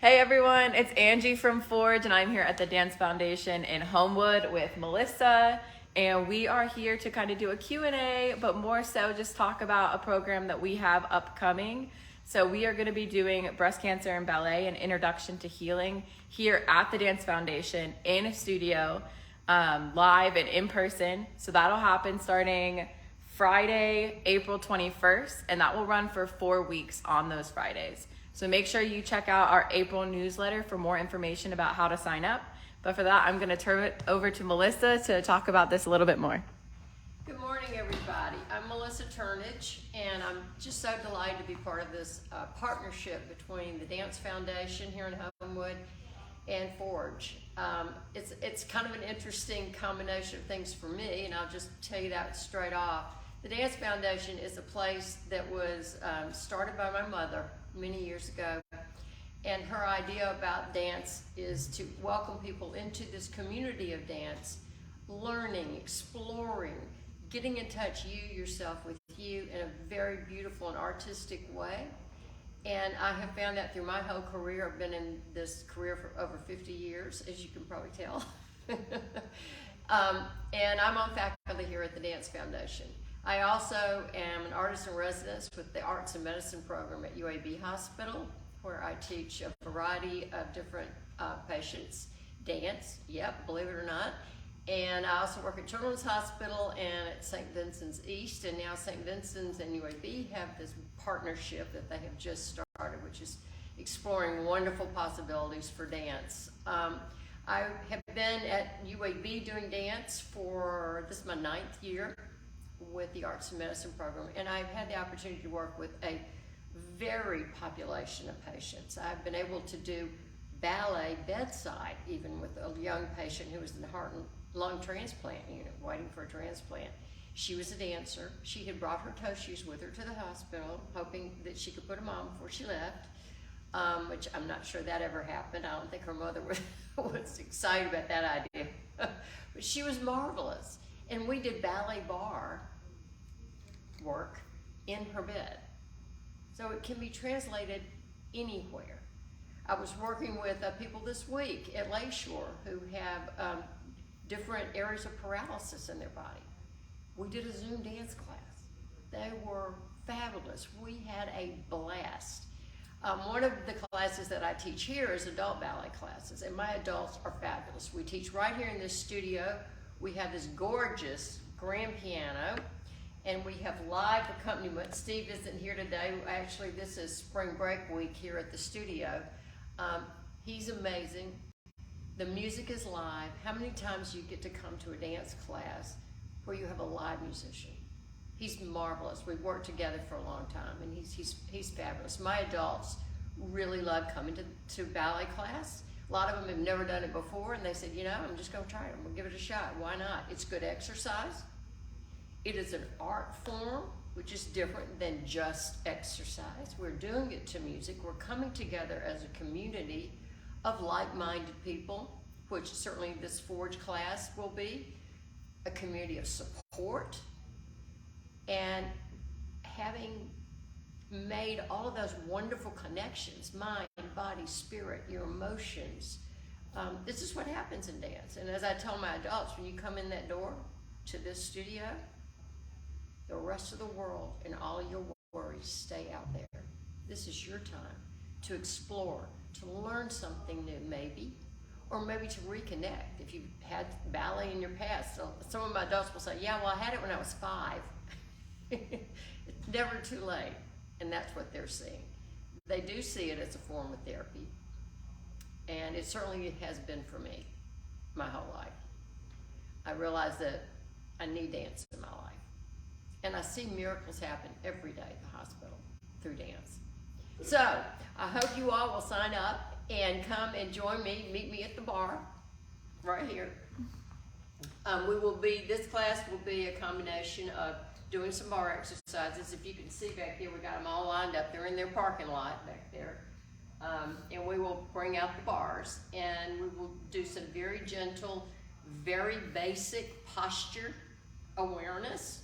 Hey everyone, it's Angie from Forge and I'm here at the Dance Foundation in Homewood with Melissa, and we are here to kind of do a Q&A, but more so just talk about a program that we have upcoming. So we are going to be doing breast cancer and ballet, an introduction to healing here at the Dance Foundation in a studio, live and in person. So that'll happen starting Friday, April 21st, and that will run for 4 weeks on those Fridays. So make sure you check out our April newsletter for more information about how to sign up. But for that, I'm gonna turn it over to Melissa to talk about this a little bit more. Good morning, everybody. I'm Melissa Turnage, and I'm just so delighted to be part of this partnership between the Dance Foundation here in Homewood and Forge. It's kind of an interesting combination of things for me, and I'll just tell you that straight off. The Dance Foundation is a place that was started by my mother many years ago, and her idea about dance is to welcome people into this community of dance, learning, exploring, getting in touch yourself with you in a very beautiful and artistic way. And I have found that through my whole career. I've been in this career for over 50 years, as you can probably tell. And I'm on faculty here at the Dance Foundation. I also am an artist in residence with the Arts and Medicine program at UAB Hospital, where I teach a variety of different patients dance, yep, believe it or not. And I also work at Children's Hospital and at St. Vincent's East, and now St. Vincent's and UAB have this partnership that they have just started, which is exploring wonderful possibilities for dance. I have been at UAB doing dance for, this is my 9th year with the Arts and Medicine program, and I've had the opportunity to work with a very population of patients. I've been able to do ballet bedside, even with a young patient who was in the heart and lung transplant unit waiting for a transplant. She was a dancer. She had brought her toe shoes with her to the hospital, hoping that she could put them on before she left, which I'm not sure that ever happened. I don't think her mother was excited about that idea. But she was marvelous. And we did ballet bar work in her bed. So it can be translated anywhere. I was working with people this week at Lakeshore who have different areas of paralysis in their body. We did a Zoom dance class. They were fabulous. We had a blast. One of the classes that I teach here is adult ballet classes, and my adults are fabulous. We teach right here in this studio. We have this gorgeous grand piano, and we have live accompaniment. Steve isn't here today. Actually, this is spring break week here at the studio. He's amazing. The music is live. How many times do you get to come to a dance class where you have a live musician? He's marvelous. We've worked together for a long time, and he's fabulous. My adults really love coming to ballet class. A lot of them have never done it before, and they said, you know, I'm just gonna try it. I'm gonna give it a shot. Why not? It's good exercise. It is an art form, which is different than just exercise. We're doing it to music. We're coming together as a community of like-minded people, which certainly this Forge class will be, a community of support, and having made all of those wonderful connections, mind, body, spirit, your emotions. This is what happens in dance. And as I tell my adults, when you come in that door to this studio, the rest of the world and all your worries stay out there. This is your time to explore, to learn something new maybe, or maybe to reconnect. If you've had ballet in your past, so some of my adults will say, yeah, well, I had it when I was 5. It's never too late, and that's what they're seeing. They do see it as a form of therapy, and it certainly has been for me my whole life. I realize that I need dance in my life, and I see miracles happen every day at the hospital through dance. So I hope you all will sign up and come and join me, meet me at the bar right here. This class will be a combination of doing some bar exercises. If you can see back here, we got them all lined up. They're in their parking lot back there. And we will bring out the bars, and we will do some very gentle, very basic posture awareness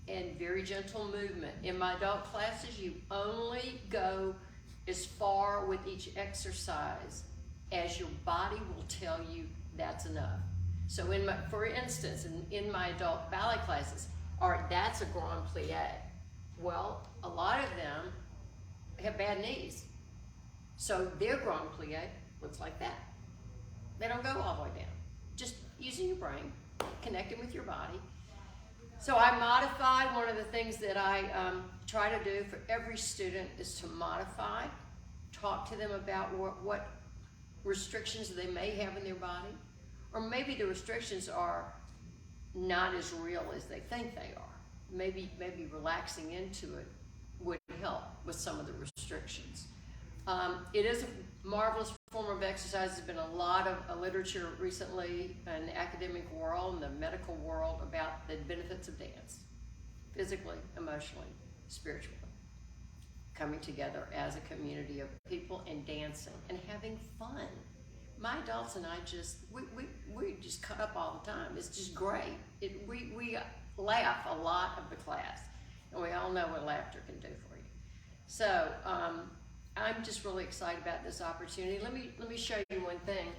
and very gentle movement. In my adult classes, you only go as far with each exercise as your body will tell you that's enough. So for instance, in my adult ballet classes, all right, that's a grand plie. Well, a lot of them have bad knees. So their grand plie looks like that. They don't go all the way down. Just using your brain, connecting with your body. So I modify. One of the things that I try to do for every student is to modify, talk to them about what restrictions they may have in their body, or maybe the restrictions are not as real as they think they are. Maybe relaxing into it would help with some of the restrictions. It is a marvelous form of exercise. There's been a lot of literature recently in the academic world and the medical world about the benefits of dance, physically, emotionally, spiritually. Coming together as a community of people and dancing and having fun. My adults and I we just cut up all the time. It's just great. We laugh a lot of the class, and we all know what laughter can do for you. So I'm just really excited about this opportunity. Let me show you one thing.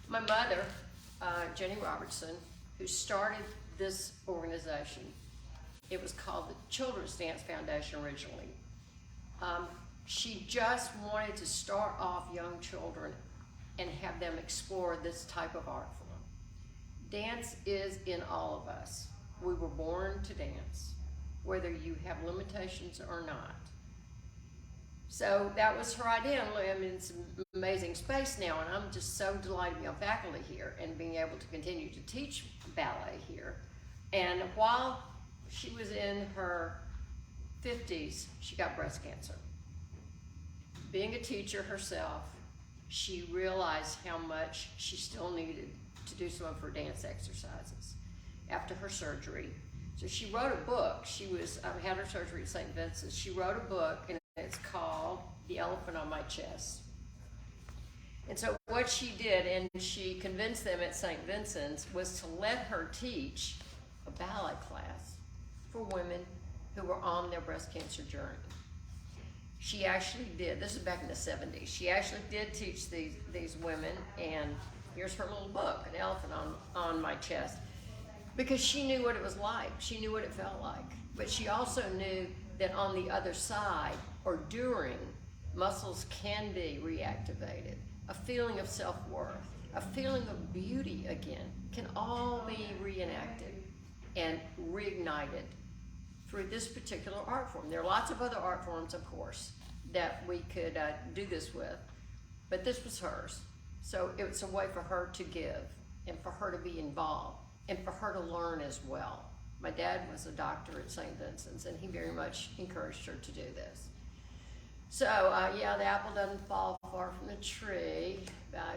My mother, Jenny Robertson, who started this organization, it was called the Children's Dance Foundation originally. She just wanted to start off young children and have them explore this type of art form. Dance is in all of us. We were born to dance, whether you have limitations or not. So that was her idea. I mean, it's an amazing space now, and I'm just so delighted to be on faculty here and being able to continue to teach ballet here. And while she was in her 50s, she got breast cancer. Being a teacher herself, she realized how much she still needed to do some of her dance exercises after her surgery. So she wrote a book. She had her surgery at St. Vincent's. She wrote a book, and it's called The Elephant on My Chest. And so what she did, and she convinced them at St. Vincent's, was to let her teach a ballet class for women who were on their breast cancer journey. She actually did. This is back in the 70s. She actually did teach these women, and here's her little book, An Elephant on My Chest, because she knew what it was like. She knew what it felt like. But she also knew that on the other side, or during, muscles can be reactivated. A feeling of self-worth, a feeling of beauty again, can all be reenacted and reignited through this particular art form. There are lots of other art forms, of course, that we could do this with, but this was hers. So it was a way for her to give and for her to be involved and for her to learn as well. My dad was a doctor at St. Vincent's, and he very much encouraged her to do this. So yeah, the apple doesn't fall far from the tree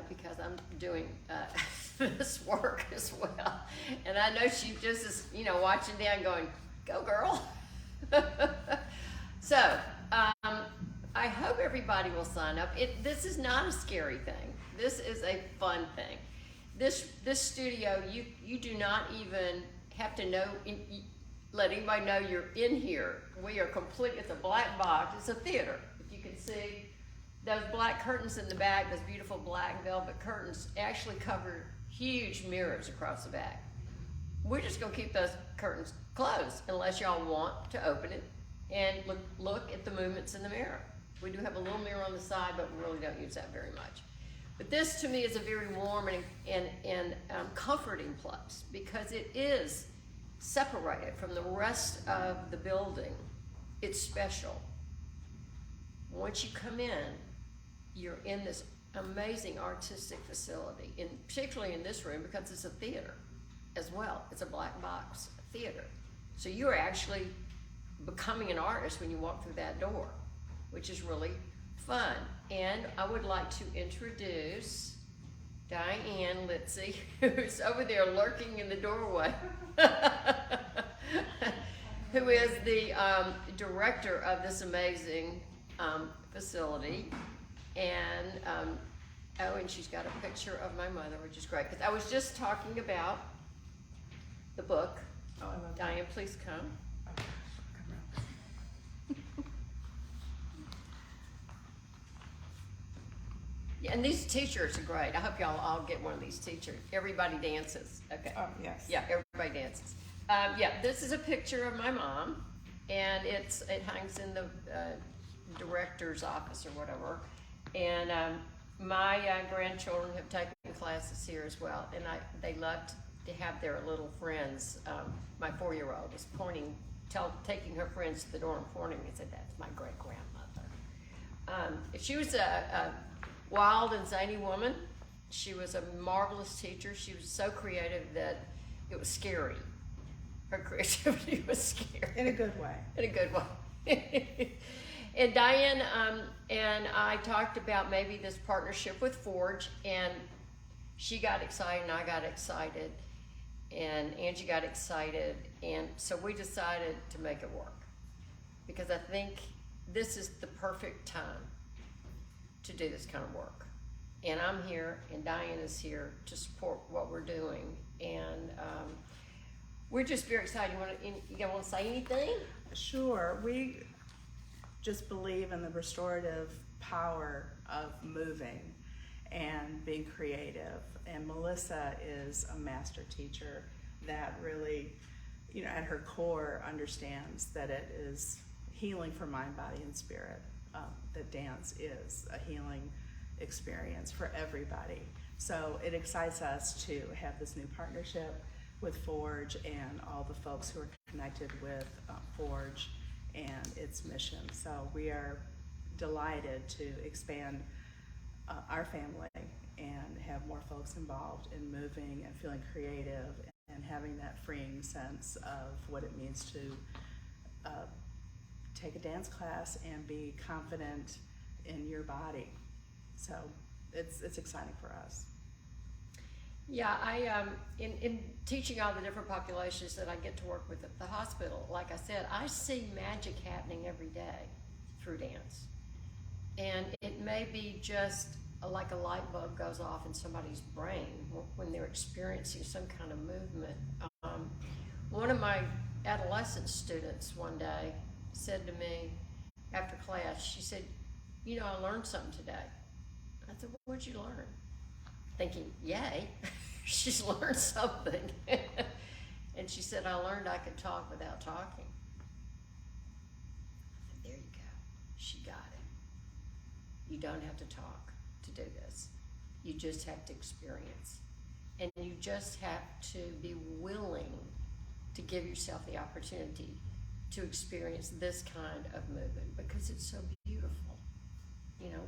because I'm doing this work as well. And I know she just is, watching down going, go girl. So I hope everybody will sign up. This is not a scary thing. This is a fun thing. This studio, you do not even have to know, let anybody know you're in here. We are complete, it's a black box, it's a theater. If you can see those black curtains in the back, those beautiful black velvet curtains actually cover huge mirrors across the back. We're just gonna keep those curtains closed unless y'all want to open it and look at the movements in the mirror. We do have a little mirror on the side, but we really don't use that very much. But this to me is a very warm and comforting place because it is separated from the rest of the building. It's special. Once you come in, you're in this amazing artistic facility, and particularly in this room because it's a theater as well. It's a black box theater. So you're actually becoming an artist when you walk through that door, which is really fun. And I would like to introduce Diane Litzy, who's over there lurking in the doorway, who is the director of this amazing facility. And and she's got a picture of my mother, which is great. Because I was just talking about the book. Oh, I love Diane, please come. Yeah, and these t-shirts are great. I hope y'all all get one of these t-shirts. Everybody dances. Okay. Oh, yes. Yeah, everybody dances. Yeah, this is a picture of my mom, and it hangs in the director's office or whatever. And my grandchildren have taken classes here as well, and they love to have their little friends. My 4-year-old was taking her friends to the door and pointing and said, "That's my great grandmother." She was a wild and zany woman. She was a marvelous teacher. She was so creative that it was scary. Her creativity was scary. In a good way. In a good way. And Diane and I talked about maybe this partnership with Forge, and she got excited and I got excited and Angie got excited, and so we decided to make it work, because I think this is the perfect time to do this kind of work. And I'm here and Diane is here to support what we're doing, and we're just very excited. You want to say anything? Sure. We just believe in the restorative power of moving and being creative. And Melissa is a master teacher that really, at her core understands that it is healing for mind, body, and spirit. That dance is a healing experience for everybody. So it excites us to have this new partnership with Forge and all the folks who are connected with Forge and its mission. So we are delighted to expand our family and have more folks involved in moving and feeling creative and having that freeing sense of what it means to take a dance class and be confident in your body. So it's exciting for us. Yeah, I in teaching all the different populations that I get to work with at the hospital, like I said, I see magic happening every day through dance. And it may be just like a light bulb goes off in somebody's brain when they're experiencing some kind of movement. One of my adolescent students one day said to me after class, she said, I learned something today. I said, what'd you learn? Thinking, yay, she's learned something. And she said, I learned I could talk without talking. I said, there you go. She got it. You don't have to talk to do this. You just have to experience. And you just have to be willing to give yourself the opportunity to experience this kind of movement, because it's so beautiful.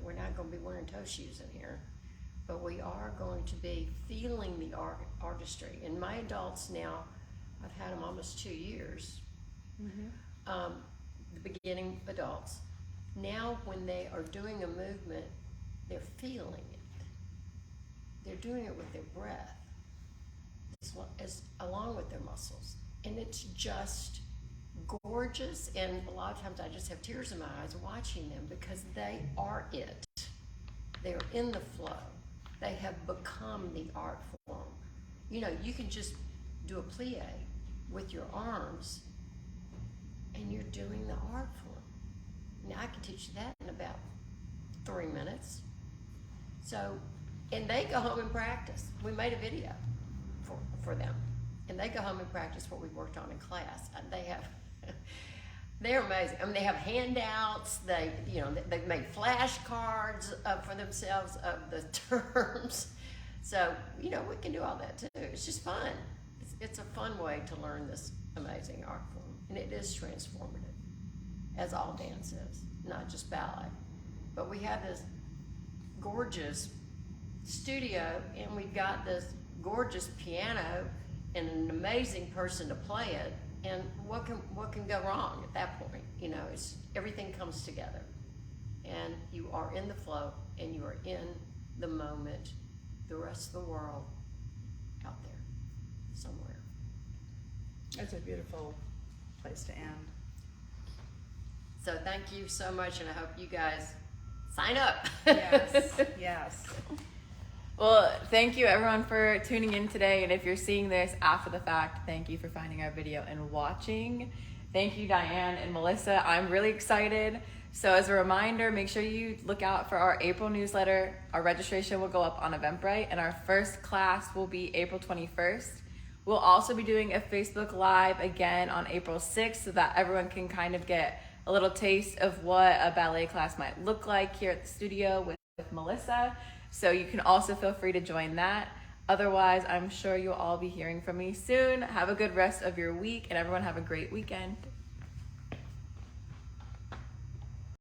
We're not going to be wearing toe shoes in here, but we are going to be feeling the artistry. And my adults now, I've had them almost 2 years, the beginning adults. Now when they are doing a movement, they're feeling it. They're doing it with their breath, along with their muscles. And it's just gorgeous, and a lot of times I just have tears in my eyes watching them, because they are it. They're in the flow. They have become the art form. You can just do a plie with your arms and you're doing the art form. Now I can teach you that in about 3 minutes. So, and they go home and practice. We made a video for them, and they go home and practice what we worked on in class. They're amazing. They have handouts. They've made flashcards for themselves of the terms. So, we can do all that too. It's just fun. It's a fun way to learn this amazing art form. And it is transformative, as all dance is, not just ballet. But we have this gorgeous studio, and we've got this gorgeous piano and an amazing person to play it. And what can go wrong at that point? Everything comes together, and you are in the flow, and you are in the moment. The rest of the world out there somewhere. It's a beautiful place to end. So thank you so much, and I hope you guys sign up. Yes. Well, thank you everyone for tuning in today. And if you're seeing this after the fact, thank you for finding our video and watching. Thank you, Diane and Melissa. I'm really excited. So as a reminder, make sure you look out for our April newsletter. Our registration will go up on Eventbrite, and our first class will be April 21st. We'll also be doing a Facebook Live again on April 6th so that everyone can kind of get a little taste of what a ballet class might look like here at the studio with Melissa. So you can also feel free to join that. Otherwise, I'm sure you'll all be hearing from me soon. Have a good rest of your week, and everyone have a great weekend.